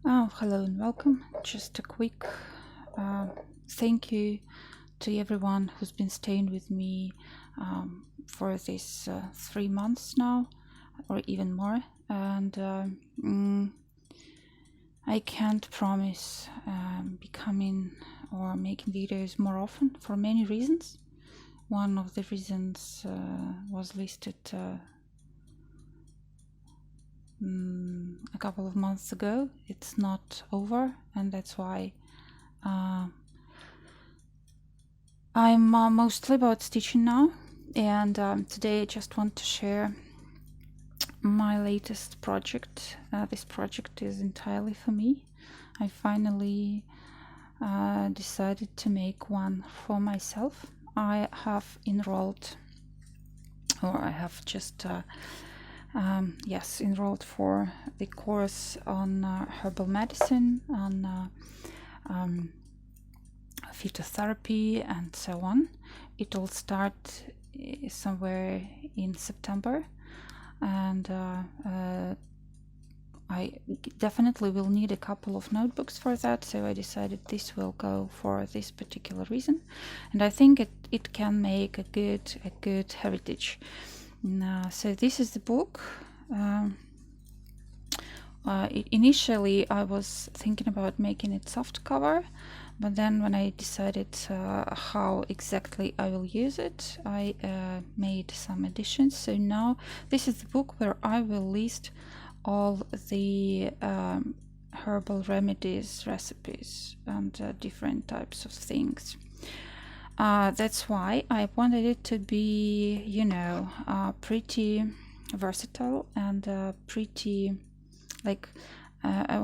Hello and welcome. Just a quick uh, thank you to everyone who's been staying with me for these 3 months now, or even more. And I can't promise becoming or making videos more often for many reasons. One of the reasons was listed a couple of months ago. It's not over, and that's why I'm mostly about stitching now. And today I just want to share my latest project. This project is entirely for me. I finally decided to make one for myself. I have enrolled, or I have just enrolled for the course on herbal medicine, on phytotherapy, and so on. It will start somewhere in September, and I definitely will need a couple of notebooks for that, so I decided this will go for this particular reason, and I think it can make a good heritage. So this is the book. Initially I was thinking about making it soft cover, but then when I decided how exactly I will use it, I made some additions. So now this is the book where I will list all the herbal remedies, recipes, and different types of things. That's why I wanted it to be, pretty versatile and pretty, like, I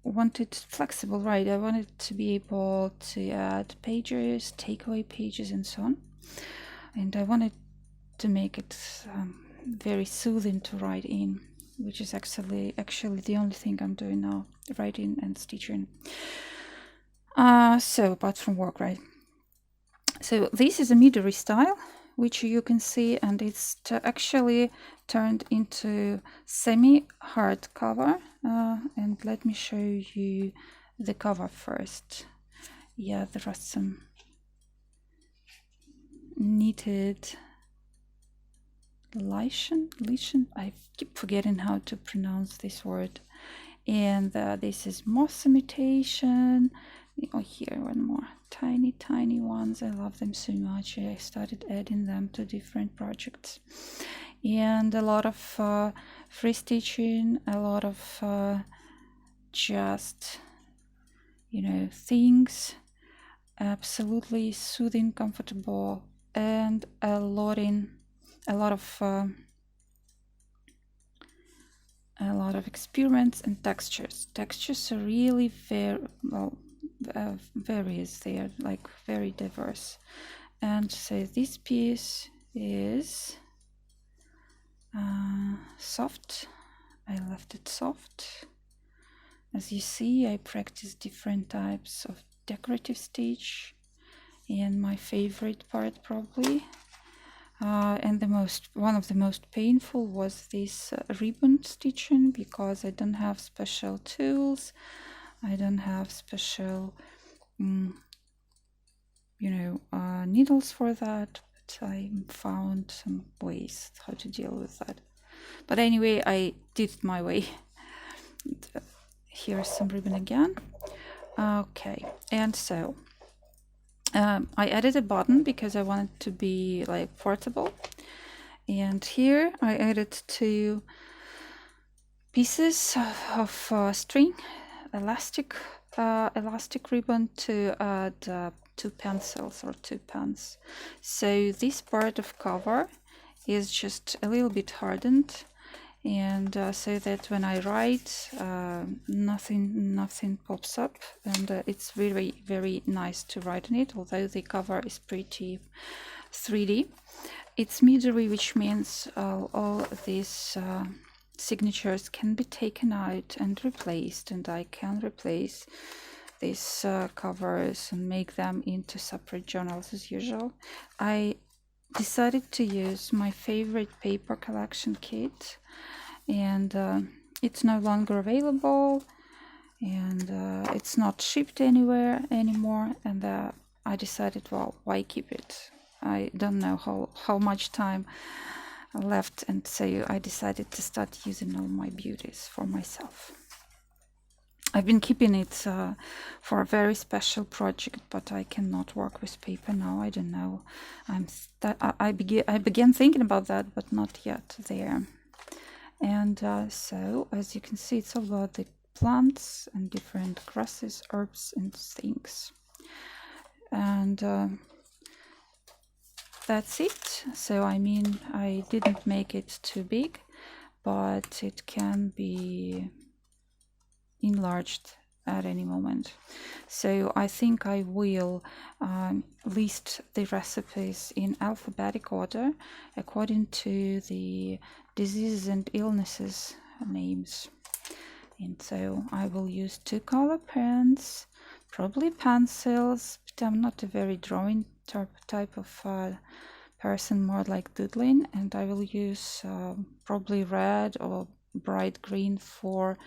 want it flexible, right? I wanted to be able to add pages, take away pages, and so on. And I wanted to make it very soothing to write in, which is actually the only thing I'm doing now, writing and stitching. So apart from work, right? So this is a midori style, which you can see, and it's actually turned into semi-hard cover. And let me show you the cover first. Yeah, there are some knitted lichen. I keep forgetting how to pronounce this word. And this is moss imitation. Oh, here one more, tiny ones. I love them so much. I started adding them to different projects, and a lot of free stitching, a lot of just things, absolutely soothing, comfortable, and a lot of experiments and textures. Textures are really very well. Various, they are like very diverse. And so this piece is soft. I left it soft. As you see, I practice different types of decorative stitch, and my favorite part probably and one of the most painful was this ribbon stitching, because I don't have special tools. I don't have special, needles for that, but I found some ways how to deal with that. But anyway, I did it my way. Here's some ribbon again. Okay, and so I added a button because I wanted to be like portable. And here I added 2 pieces of string, elastic ribbon, to add 2 pencils or 2 pens. So this part of cover is just a little bit hardened, and so that when I write, nothing pops up, and it's very, very nice to write on it, although the cover is pretty 3D. It's midori, which means all these signatures can be taken out and replaced, and I can replace these covers and make them into separate journals as usual. I decided to use my favorite paper collection kit, and it's no longer available. and it's not shipped anywhere anymore, and I decided, well, why keep it? I don't know how much time left, and so I decided to start using all my beauties for myself. I've been keeping it for a very special project, but I cannot work with paper now. I don't know. I began thinking about that, but not yet there. And so, as you can see, it's all about the plants and different grasses, herbs, and things. And that's it. So, I mean, I didn't make it too big, but it can be enlarged at any moment. So I think I will list the recipes in alphabetic order according to the diseases and illnesses names. And so I will use 2 color pens, probably pencils, but I'm not a very drawing type of person, more like doodling, and I will use probably red or bright green for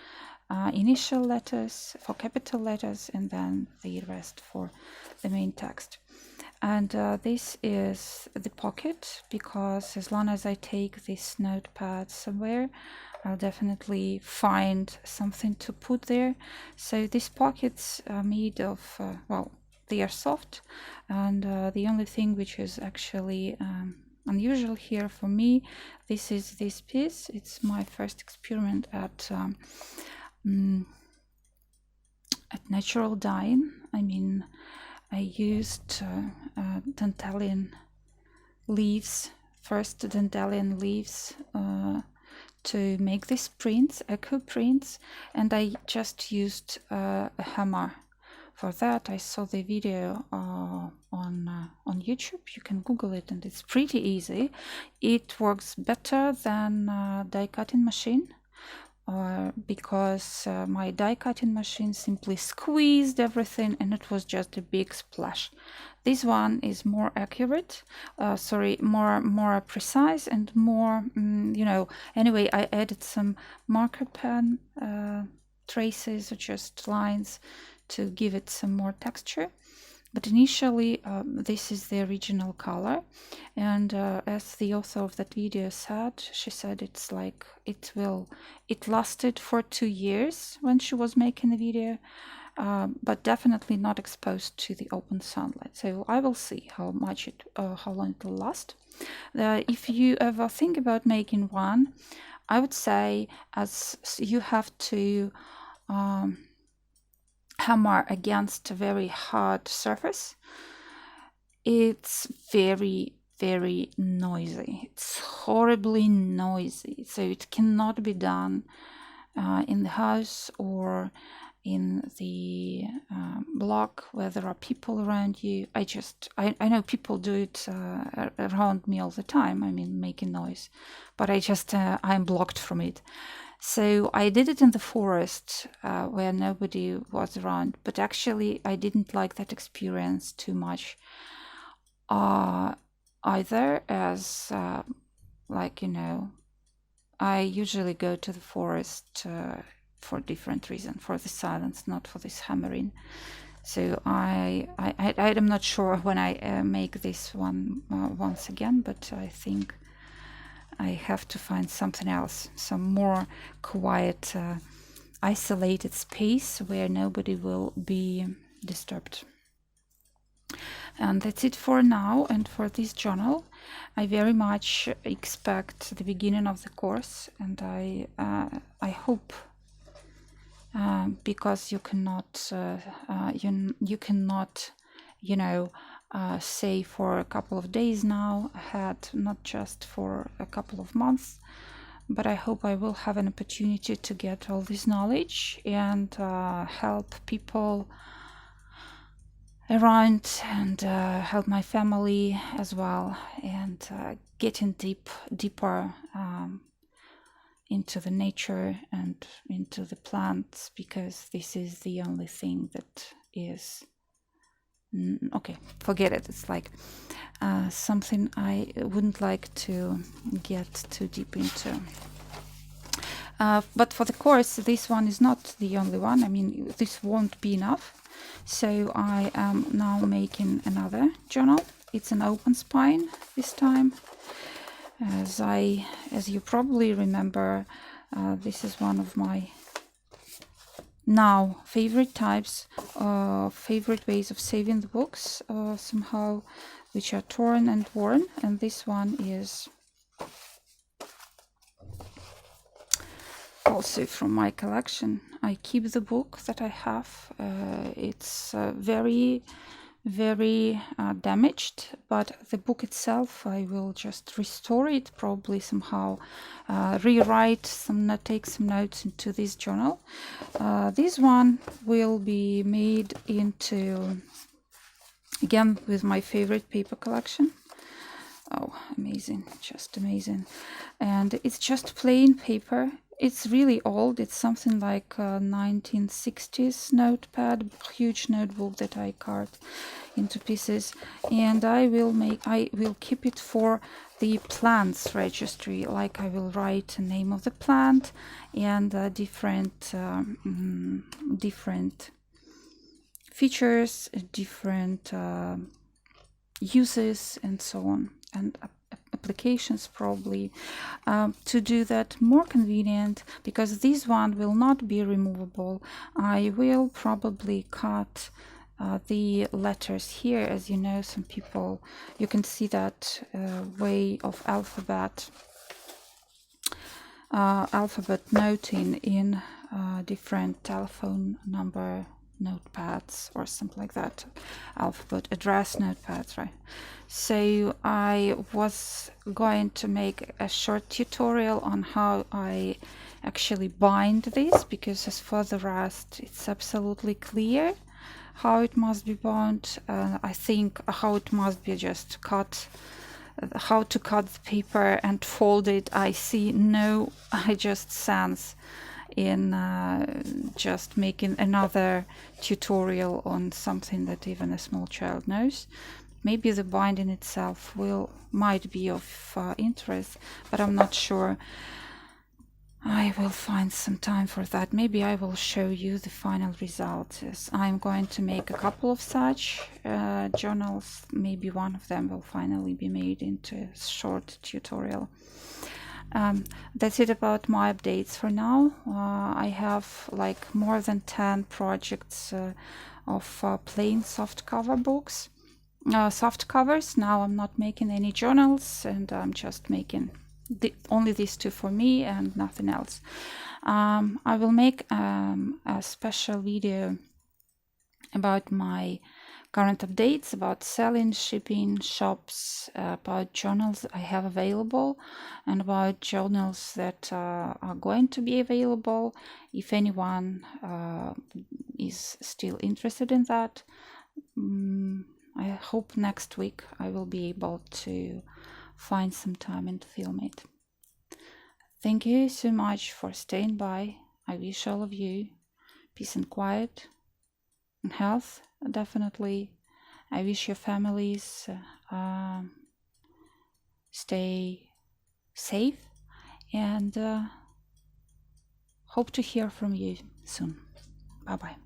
initial letters, for capital letters, and then the rest for the main text. And this is the pocket, because as long as I take this notepad somewhere, I'll definitely find something to put there. So these pockets are made of, well, they are soft, and the only thing which is actually unusual here for me, this is this piece. It's my first experiment at natural dyeing. I mean, I used dandelion leaves, first dandelion leaves, to make these prints, echo prints, and I just used a hammer. For that, I saw the video on YouTube. You can Google it, and it's pretty easy. It works better than die cutting machine, because my die cutting machine simply squeezed everything, and it was just a big splash. This one is more accurate, more precise, and more, you know. Anyway, I added some marker pen traces, or just lines, to give it some more texture. But initially, this is the original color, and as the author of that video said, she said it's like it lasted for 2 years when she was making the video, but definitely not exposed to the open sunlight. So I will see how long it will last. If you ever think about making one, I would say, as you have to hammer against a very hard surface, it's very, very noisy. It's horribly noisy. So it cannot be done in the house or in the block where there are people around you. I know people do it around me all the time. I mean, making noise, but I'm blocked from it. So I did it in the forest where nobody was around, but actually I didn't like that experience too much either, as like, you know, I usually go to the forest for different reason, for the silence, not for this hammering. So I'm not sure when I make this one once again, but I think I have to find something else, some more quiet, isolated space where nobody will be disturbed. And that's it for now and for this journal. I very much expect the beginning of the course, and I hope, because you cannot, you cannot, you know, say for a couple of days now ahead, not just for a couple of months, but I hope I will have an opportunity to get all this knowledge and help people around, and help my family as well, and getting deeper into the nature and into the plants, because this is the only thing that is okay, forget it. It's like something I wouldn't like to get too deep into. But for the course, this one is not the only one. I mean, this won't be enough. So I am now making another journal. It's an open spine this time. As you probably remember, this is one of my now favorite types, favorite ways of saving the books somehow, which are torn and worn. And this one is also from my collection. I keep the book that I have. It's very damaged, but the book itself, I will just restore it, probably somehow rewrite take some notes into this journal. This one will be made into, again, with my favorite paper collection. Oh, amazing, just amazing. And it's just plain paper. It's really old. It's something like 1960s notepad, huge notebook that I carved into pieces. And I will keep it for the plants registry. Like I will write the name of the plant and different features, different uses, and so on, and applications probably, to do that more convenient, because this one will not be removable. I will probably cut the letters here. As you know, some people, you can see that way of alphabet noting in different telephone number notepads or something like that, alphabet address notepads, right? So I was going to make a short tutorial on how I actually bind this, because as for the rest, it's absolutely clear how it must be bound. I think how it must be just cut, how to cut the paper and fold it, I just sense in just making another tutorial on something that even a small child knows. Maybe the binding itself might be of interest, but I'm not sure. I will find some time for that. Maybe I will show you the final result. As I'm going to make a couple of such journals. Maybe one of them will finally be made into a short tutorial. That's it about my updates for now. I have like more than 10 projects of plain softcover books, soft covers. Now I'm not making any journals, and I'm just making only these two for me and nothing else. I will make a special video about my current updates, about selling, shipping, shops, about journals I have available, and about journals that are going to be available. If anyone is still interested in that, I hope next week I will be able to find some time and film it. Thank you so much for staying by. I wish all of you peace and quiet and health, definitely. I wish your families stay safe, and hope to hear from you soon. Bye bye.